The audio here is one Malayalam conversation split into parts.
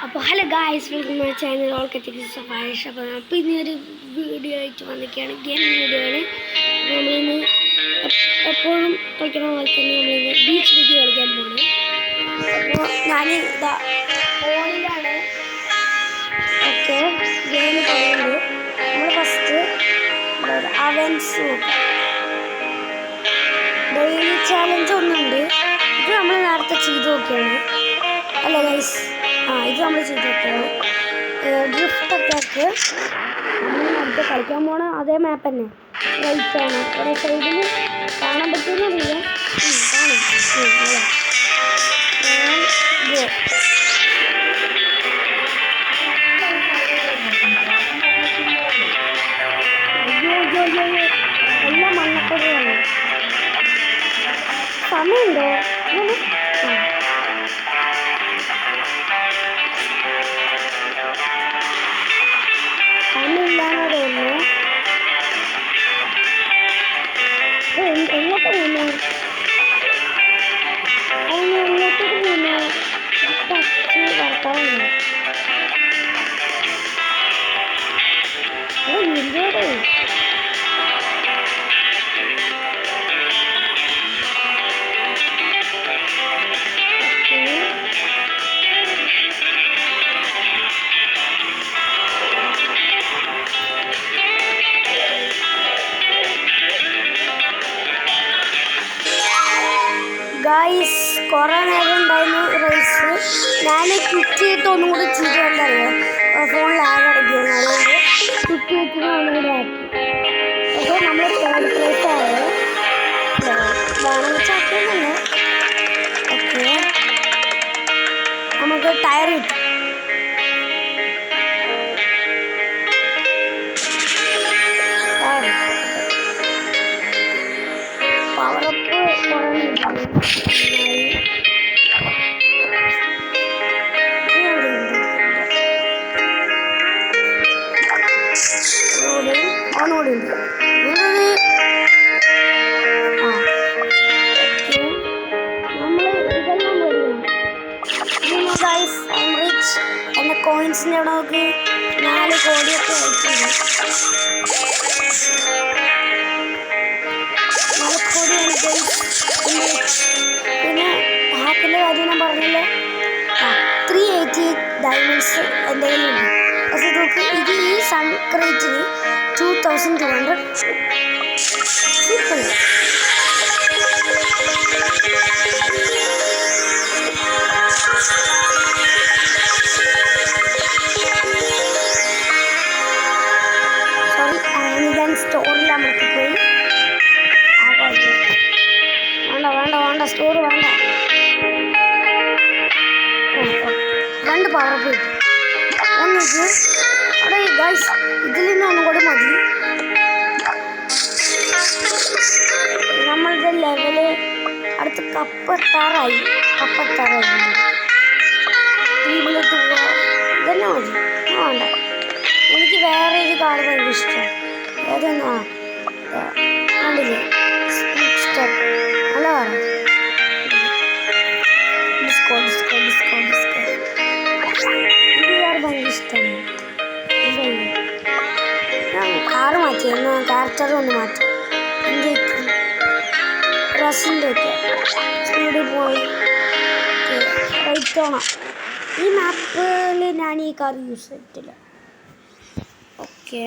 അപ്പോൾ hello guys, welcome my channel ഓൾ കറ്റിക്സ് സഫാരിഷ്. അപ്പോൾ നമ്മൾ ഇന്നൊരു വീഡിയോ ആയിട്ട് വന്നിരിക്കുകയാണ്. ഗെയിമിംഗ് വീഡിയോ ആണ്. നമ്മളിന്ന് എപ്പോഴും കളിക്കണ പോലെ തന്നെ നമ്മളിന്ന് ബീച്ച് വീഡിയോ കളിക്കാൻ പോകണം. അപ്പോൾ ഞാൻ ഇതാ ഫോണിലാണ് ഓക്കെ ഗെയിം കളിക്കുന്നത്. നമ്മൾ ഫസ്റ്റ് അവൻസ് നോക്കാം. ഡെയിലി ചാലഞ്ച് ഒന്നുണ്ട്. ഇത് നമ്മൾ നേരത്തെ ചെയ്ത് നോക്കിയാണ് അല്ല ഗൈസ്. ഇത് നമ്മൾ ചെയ്ത് നോക്കിയാണ്. ഡ്രിഫ്റ്റ് അറ്റാക്ക് നമ്മൾ നേരത്തെ കളിക്കാൻ പോണ അതേ മാപ്പ് തന്നെ. റൈറ്റാണ് ഒരു സൈഡിൽ കാണാൻ പറ്റുമെന്നറിയില്ല. കാണും എല്ലാം മണ്ണക്കൊടിയാണ്. സമയമുണ്ടോ? സമയമില്ലാന്ന് തോന്നുന്നു. എങ്ങോട്ട് പോകുന്നു? എങ്ങോട്ടേക്ക് പോകുന്നു? ടച്ച് വർക്കാവുന്നു. ഇന്ത്യയുടെ ഗായ്സ് കുറേ നേരം ഉണ്ടായിരുന്നു റേസ്. ഞാൻ ക്വിറ്റ് ചെയ്തിട്ട് ഒന്നും കൂടി ചെയ്ത് കണ്ടറിയാം. ഫോണിൽ ആകെ അടയ്ക്കുന്നു. അതുകൊണ്ട് ക്വിറ്റ് ചെയ്തിട്ട് ഒന്നും കൂടി ആക്കി. അപ്പോൾ നമ്മൾ തേർഡ് പ്ലേസ് ആയത് വേണമെന്ന് ചാക്കുന്നുണ്ട്. ഓക്കെ, നമുക്ക് ടയർ കിട്ടും. പവറപ്പ് ഓണോടുണ്ട്. നമ്മൾ ഇതെല്ലാം വരും. Guys I M rich. എൻ്റെ കോയിൻസിൻ്റെ അവിടെ നോക്കി 4 കോടിയൊക്കെ ആയിട്ടുണ്ട്. 4 കോടിയാണ് ഗൈസ്. പിന്നെ ഹാക്കിൻ്റെ കാര്യം ഞാൻ പറഞ്ഞില്ലേ, 388 ഡയമണ്ട്സ് എൻ്റെ കയ്യിലുണ്ട്. പക്ഷേ നോക്ക്, ഇത് ഈ സൺക്രേറ്റിന് 2200 സൂപ്പർ. സോറി, ഞാൻ സ്റ്റോറിൽ അമർത്തിപ്പോയി. വേണ്ട സ്റ്റോർ വേണ്ട. 2 പവർ പോയി ഒന്നിച്ച് അവിടെ ഗൈസ്. ഇതിൽ നിന്ന് ഒന്നും കൂടി മതി. നമ്മളുടെ ലെവല് അടുത്ത് കപ്പെത്താറായി. ടീമിലോട്ട് പോവാ. ഇതന്നെ മതി, വേണ്ട. എനിക്ക് വേറെ ഒരു കാർ ഭയങ്കര ഇഷ്ടമാണ്. ഏതെന്നാ കണ്ടില്ലേ, സ്റ്റെപ്പ് നല്ല കാർ. എനിക്ക് കാർ ഭയങ്കര ഇഷ്ടമാണ്. ഞാൻ കാറ് മാറ്റി, എന്നാൽ ക്യാരക്ടർ ഒന്ന് മാറ്റി. ഇന്ത്യക്ക് റസിൻ്റെ ഒക്കെ സ്പീഡിൽ പോയി റൈറ്റോണം. ഈ മാപ്പിൽ ഞാൻ ഈ കാർ യൂസ് ചെയ്തിട്ടില്ല. ഓക്കെ,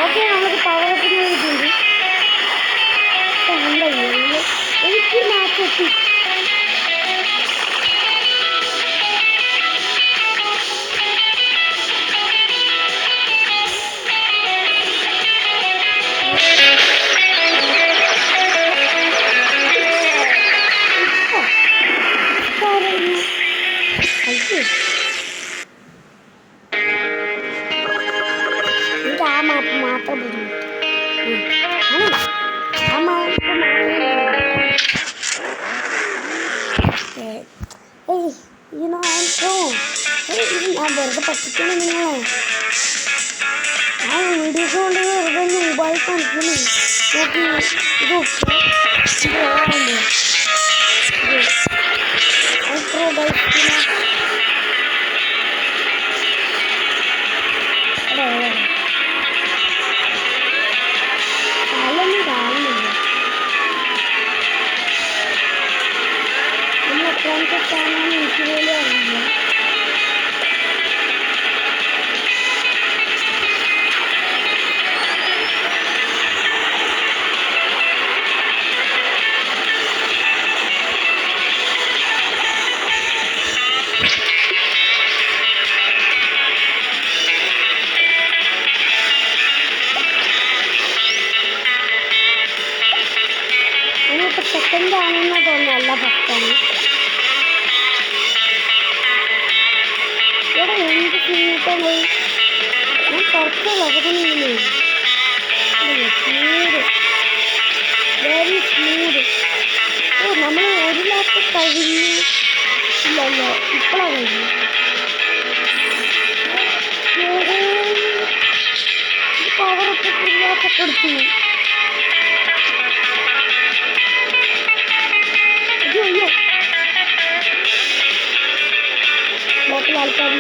ഓക്കെ, നമുക്ക് പവർ അപ്പിന് വേണ്ടിയിട്ടുണ്ട്. എനിക്ക് മാച്ച് എത്തി. എനിക്ക് ആ മാപ്പ് മാത്രം ബുദ്ധിമുട്ട്. ആ മാപ്പ് ഞാൻ വെറുതെ പറ്റിക്കണം നിങ്ങളെ. ഞാൻ വീഡിയോസ് കൊണ്ട് വെറുതെ മൊബൈൽ കാണിക്കുന്നു. നോക്കി കാലൊന്നും കാണുന്നില്ല. നമ്മൾ എത്രാമത്തെ സ്ഥാനമാണ് എനിക്ക് പോലും അറിയില്ല. സെക്കൻഡ് ആണെന്നാ തോന്നുന്നു. അല്ല, ഫസ്റ്റാണ്. ഇവിടെ എന്ത് സ്മൂത്താണ്. ഞാൻ കുറച്ചുള്ള അതൊക്കെ സ്മൂത്, വെരി സ്മൂത്. ഓ, നമ്മൾ ഒരു ലാപ്പ് കഴിഞ്ഞു. ഇല്ലല്ലോ, ഇപ്പോഴാണ് കഴിഞ്ഞു. പവറൊക്കെ ഫുള്ളാപ്പൊക്കെ എടുത്തു.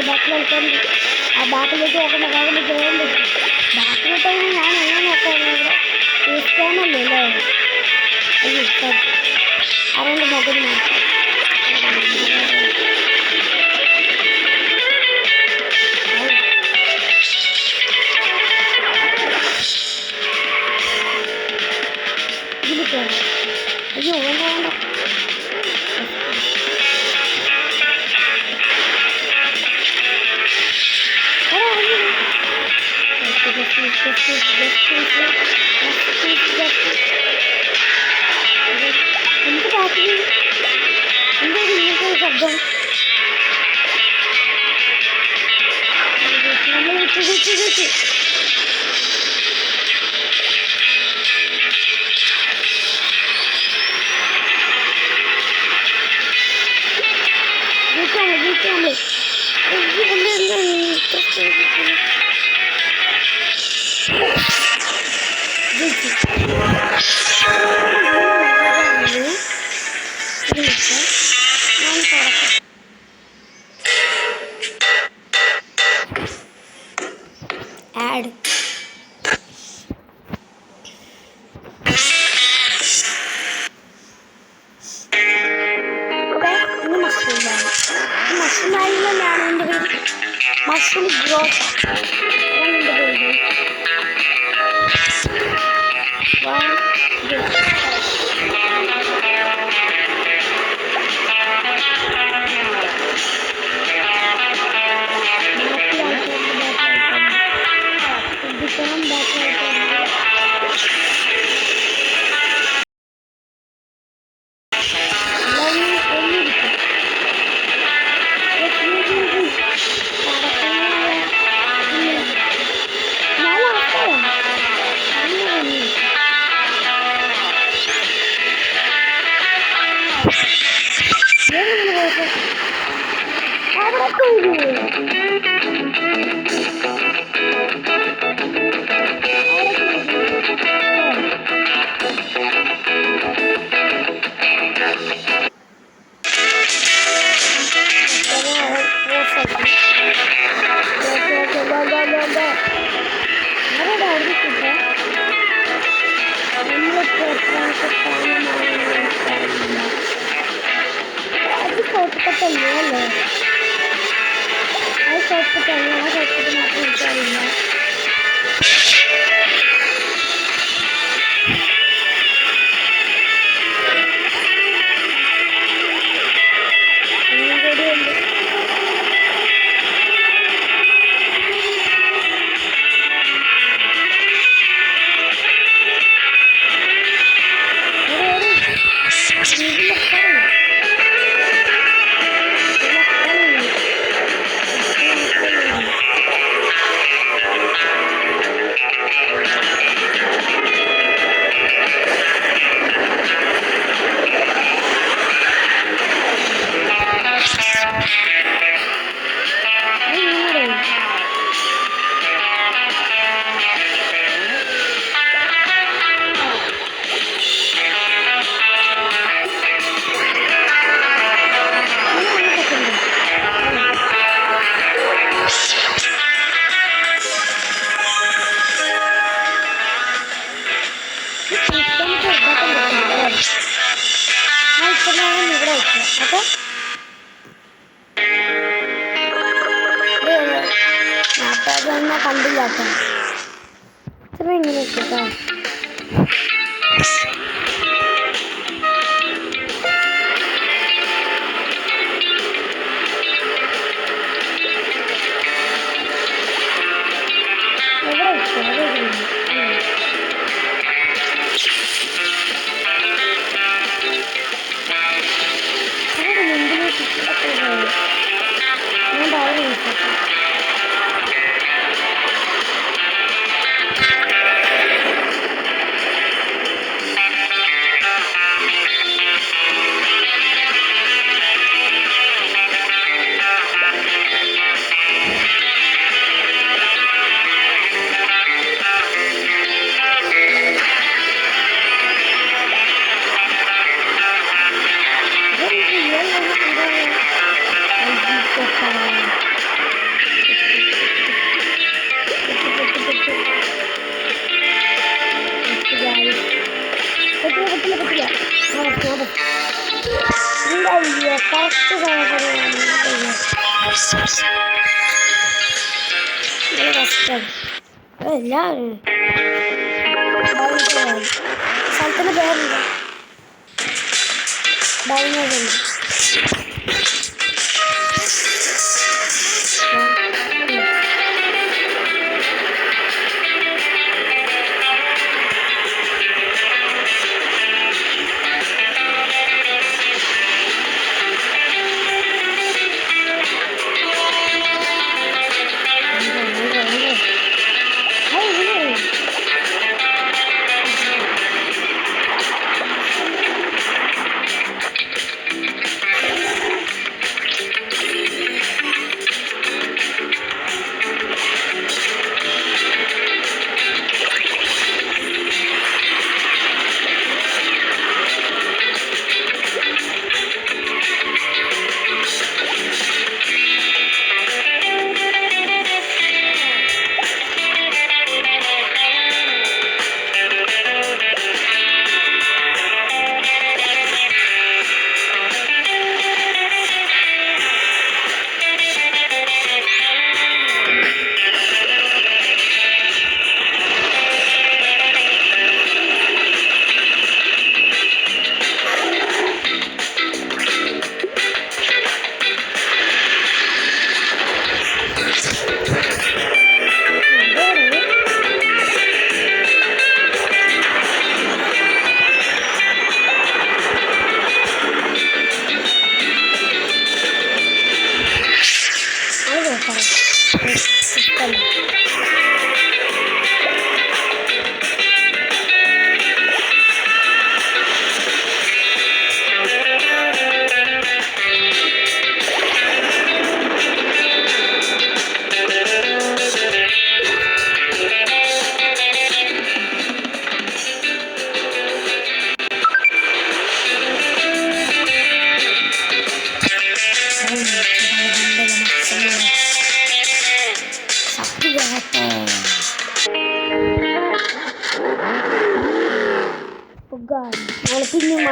ബാക്കിൽ ആ ബാക്കിലേക്ക് നോക്കണ്ട. ബാക്കിൽ കയറാൻ പറ്റും. ബാക്കിലോട്ട് ഞാൻ എങ്ങനെ നോക്കാമല്ലോ? ഇവിടെ ഇഷ്ടമല്ലേ അല്ലേ? അയ്യോ, അതുകൊണ്ട് നോക്കുന്നു മാത്രം. ഇതിൽ കയറാം. അയ്യോ, വേണ്ട വേണ്ട. എന്ത് ബാക്കി എന്താ ഇങ്ങനത്തെ ശബ്ദം? നമ്മൾ വിട്ടു ആഡ് മഷ്റൂമായിരുന്നാണ് എൻ്റെ പേര്. മഷ്റൂം ഗ്രോത്ത് എൻ്റെ പേര്. അതൊന്നും കണ്ടില്ല കേട്ടോ. ഇത്ര ഇങ്ങനെ കേട്ടോ. എല്ലാവരും സ്ഥലത്തിന് പേരുണ്ട് ഡൈനോസർ.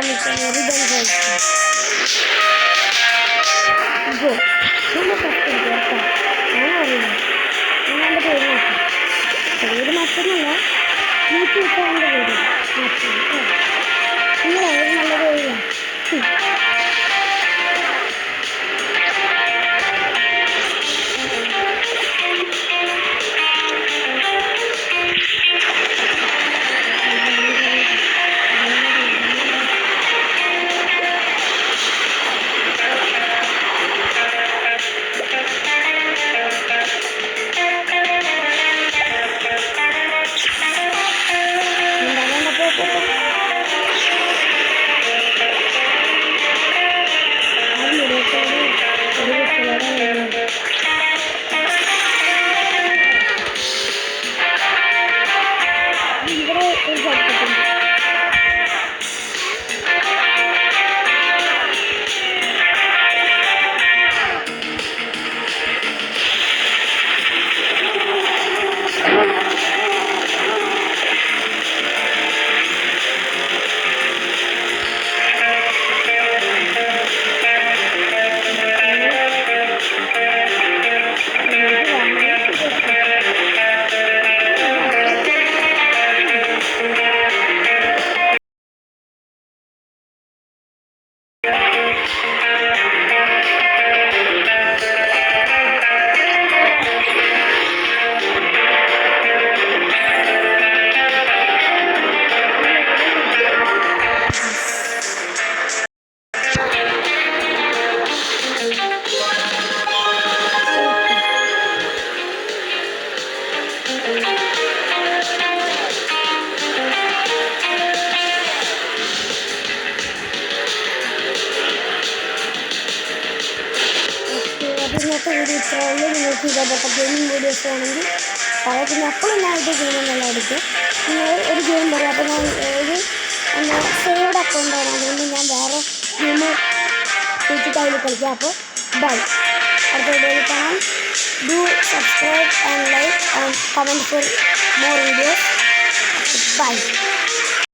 വന്നിട്ടാണ് റിബൺ കഴിച്ചത്. ഇത് നമ്മൾ ഫസ്റ്റ് കേട്ടോ, ഞാൻ അറിയില്ല, ഞാൻ എൻ്റെ പേര് നോക്കാം. പേര് മറ്റൊന്നുമല്ല, യൂട്യൂബ് ചാനലിൻ്റെ പേര് മറ്റൊരു നിങ്ങളെ നല്ല പേരില്ല. ഇന്നത്തെ വീഡിയോ ഇത്രയുള്ളൂ. നിങ്ങൾക്ക് ഇതേപോലത്തെ ഗെയിമിംഗ് വീഡിയോസ് വേണമെങ്കിൽ പറയാം. പിന്നെ എപ്പോഴും ഞാൻ ഇത് ഗെയിമെന്നെല്ലാം എടുക്കും. നിങ്ങൾ ഒരു ഗെയിം പറയും, അപ്പോൾ ഞാൻ ഒരു എന്താ സേവ്ഡ് അക്കൗണ്ടാണ്, അതുകൊണ്ട് ഞാൻ വേറെ ഗെയിം വെച്ചിട്ട് അതിൽ കളിക്കാം. അപ്പോൾ ബൈ, അടുത്ത വീഡിയോയിൽ കാണാം. Do subscribe and like and comment for more videos. By.